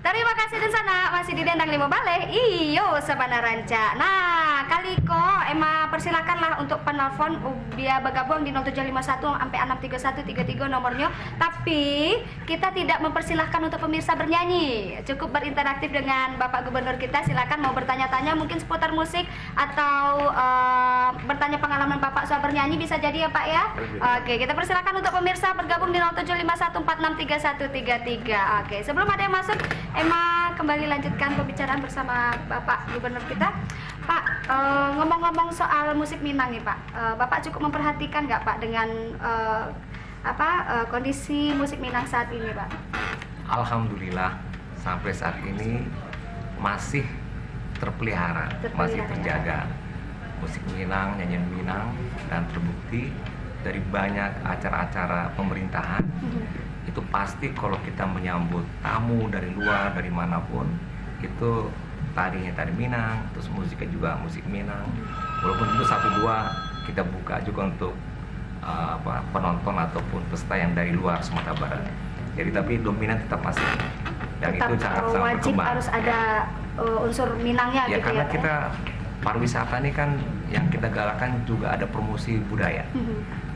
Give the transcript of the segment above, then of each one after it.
Terima kasih di sana masih di Dendang Limo Baleh. Iyo sabana ranca. Nah, kali ko Emma persilakanlah untuk penelpon biar bergabung di 0751 sampai 63133 nomornya. Tapi kita tidak mempersilahkan untuk pemirsa bernyanyi. Cukup berinteraktif dengan Bapak Gubernur kita. Silakan mau bertanya-tanya mungkin seputar musik atau bertanya pengalaman Bapak soal bernyanyi bisa jadi ya Pak ya. Oke, kita persilakan untuk pemirsa bergabung di 0751463133. Oke, sebelum ada yang masuk, Emma kembali lanjutkan pembicaraan bersama Bapak Gubernur kita. Pak, ngomong-ngomong soal musik Minang nih Pak, Bapak cukup memperhatikan nggak Pak dengan kondisi musik Minang saat ini Pak? Alhamdulillah sampai saat ini masih terpelihara, masih terjaga musik Minang, nyanyian Minang, dan terbukti dari banyak acara-acara pemerintahan. Itu pasti kalau kita menyambut tamu dari luar, dari manapun, itu tarinya tari Minang, terus musiknya juga musik Minang. Walaupun itu satu dua kita buka juga untuk penonton ataupun peserta yang dari luar Sumatera Barat. Jadi tapi dominan tetap masih, dan tetap, itu sangat wajib berkembang. Harus ada unsur Minangnya ya, gitu karena ya. kita pariwisata ini kan yang kita galakkan juga ada promosi budaya.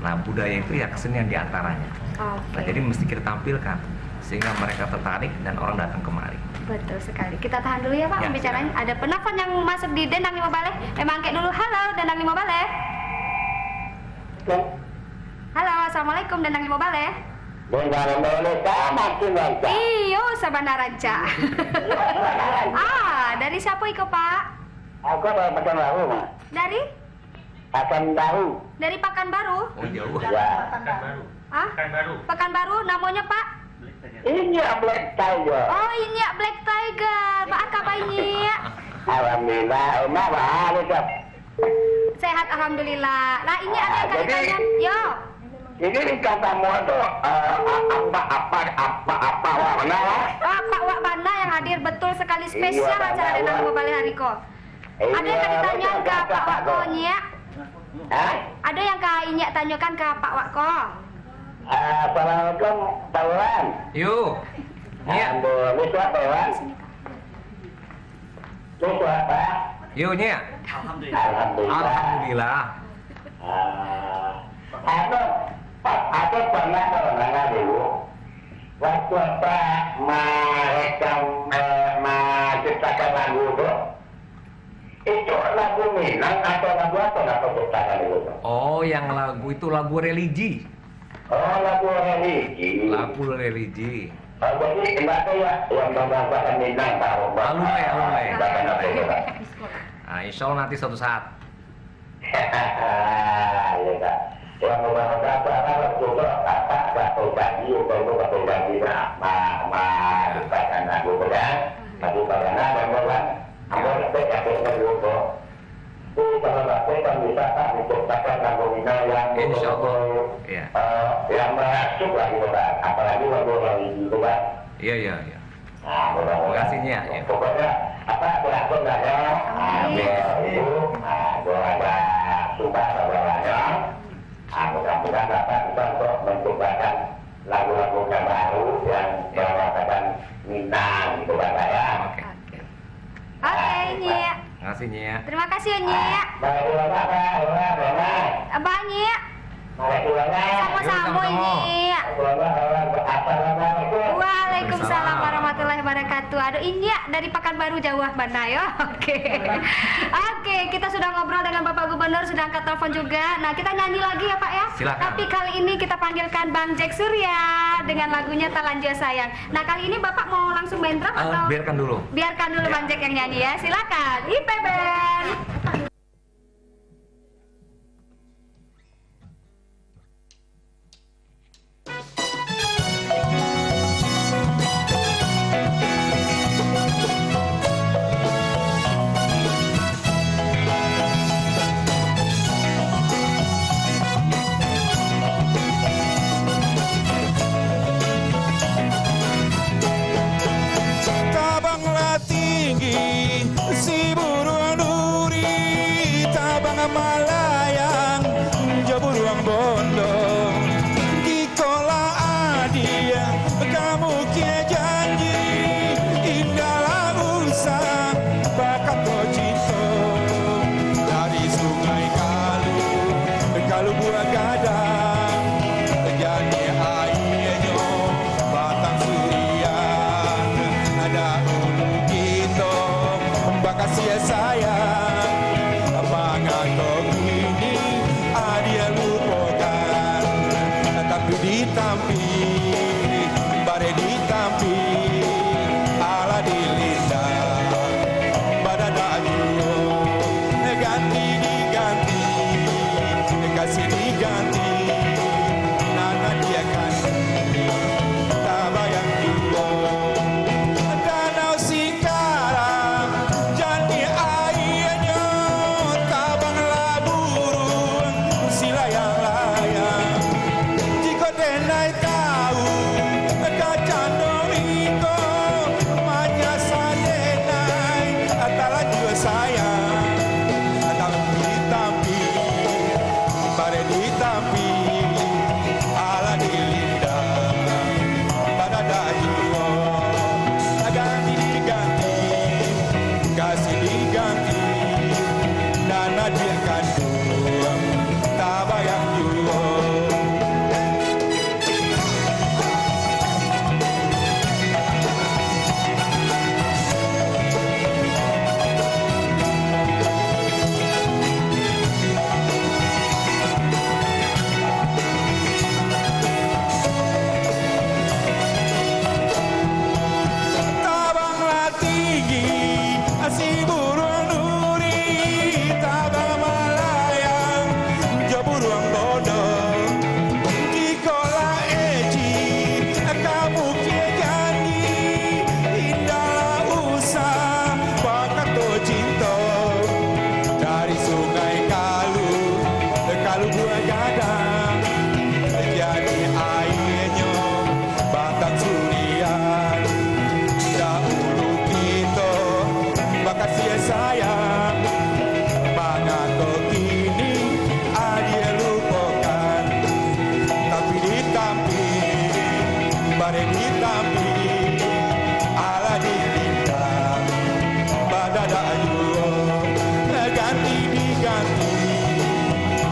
Nah, budaya itu ya kesenian diantaranya. Nah, jadi mesti kita tampilkan sehingga mereka tertarik dan orang datang kemari. Betul sekali. Kita tahan dulu ya Pak pembicaraan. Silakan. Ada penelpon yang masuk di Dendang Limo Baleh. Emang angkat dulu. Halo Dendang Limo Baleh. Halo, assalamualaikum Dendang Limo Baleh. Iyo sabana ranca. Dari siapa iko Pak? Aku dari Pekanbaru, Mas. Dari? Pekanbaru. Dari Pekanbaru? Oh, jauh. Ya. Pekanbaru, namanya Pak? Ini Black Tiger. Oh, ini ya Black Tiger. Pak apa ini ya? Alhamdulillah, Umar Pak. Sehat alhamdulillah. Nah, ini ada yang kali tanya. Yo. Ini katamu itu apa warna? Pak Wak Bana yang hadir betul sekali spesial acara Dendang Limo Baleh hari ko. Ada yang kali tanya ke Pak Wak ko nya? Ada yang kali tanyakan ke Pak Wak ko? Assalamualaikum, Pak Wan. Yuk. Alhamdulillah, ini suatu Wan. Ini suatu. Yuk, Nya. Alhamdulillah. Aku pernah mendengar dulu waktu mereka menciptakan lagu itu lagu Minang atau lagu apa nggak menciptakan itu? Oh, yang lagu itu lagu religi. Oh, lagu religi. Lagu religi. Oh, jadi enggak tahu ya yang membawakan Minang tahu. Alumni. Nah, insya Allah nanti suatu saat. Iya Kak. Yang membawakan apa juga apa batu bagi untuk batu bagi dipakai lagu pedang, lagu pedang dan bukan. Aku lebih yakin dulu. Itu kalau aku kan bisa tak menciptakan lagu Minang yang insya Allah. Yang masuk lagi Pak. Apalagi lagu itu Pak. Iya. Nah, terima kasih Nya. Pokoknya berlaku nggak ya? Itu, ada sumpah bawahnya. Mudah-mudahan dapat bisa untuk menciptakan lagu-lagu yang baru yang berwakakan Minang gitu Pak ya. Oke, Nya. Terima kasih Nya. Terima kasih Nya. Abah Nya. Sama-sama Nya. Waalaikumsalam warahmatullahi wabarakatuh. Aduh, ini ya dari Pekanbaru Jawa Banda ya. Oke, kita sudah ngobrol dengan Bapak Gubernur, sudah angkat telepon juga. Nah, kita nyanyi lagi ya Pak ya. Silakan. Tapi kali ini kita panggilkan Bang Jack Surya dengan lagunya Talanja Sayang. Nah, kali ini Bapak mau langsung main drum atau? Biarkan dulu. Biarkan dulu Bang Jack yang nyanyi ya. Silakan. IP Band. Tabanglah tinggi si burung duri, tabang malayang jauh buruang bondong di kola adia kamu kia janji kasih sayang. Mengapa kini dia lupakan, tapi ditampi, bare ditampi, ala dilinda, badada juo, ganti diganti, kasih diganti, nana dia kan, tak bayang juo. Danau Singkara, jadi airnya, tabang laburung, sila yang layang. Jika denai tahu, kacandong iko, manja sadenai, atala juga sayang. Tapi ditampi, bare ditampi, ala dilinda, badada juo. Ganti diganti, kasih diganti, nana dia kandung, tak bayang juo. Tabanglah tinggi, si burung duri, tabang melayang, jo burung bodoh. Dikola eci, kamu janji, indahlah usah, bakato cinta. Dari sungai Kalu, Kalu buah gadang, jadi airnya batang surian. Dahulu kita makasih sayang, mengapa kini dia lupakan, tapi ditampi, bare ditampi, ala dilinda, badada juo, ganti diganti,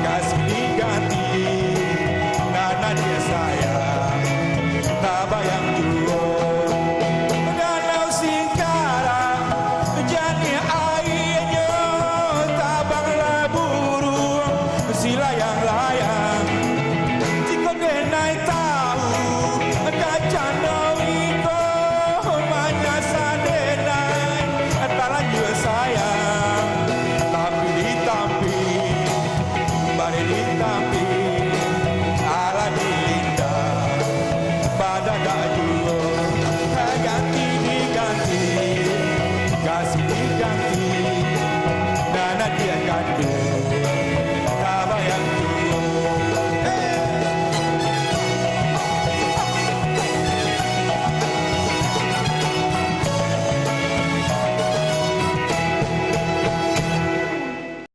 kasih diganti, nana dia sayang, tak bayang juo. Danau Singkara, jadi airnya, tabang laburung, sila yang layang. Jika denai tahu, kacandong iko, manja sadenai, atala juga sayang. Tapi ditampi, bare ditampi, ala dilinda, badada juo. Ganti diganti, kasih diganti, nana dia kandung.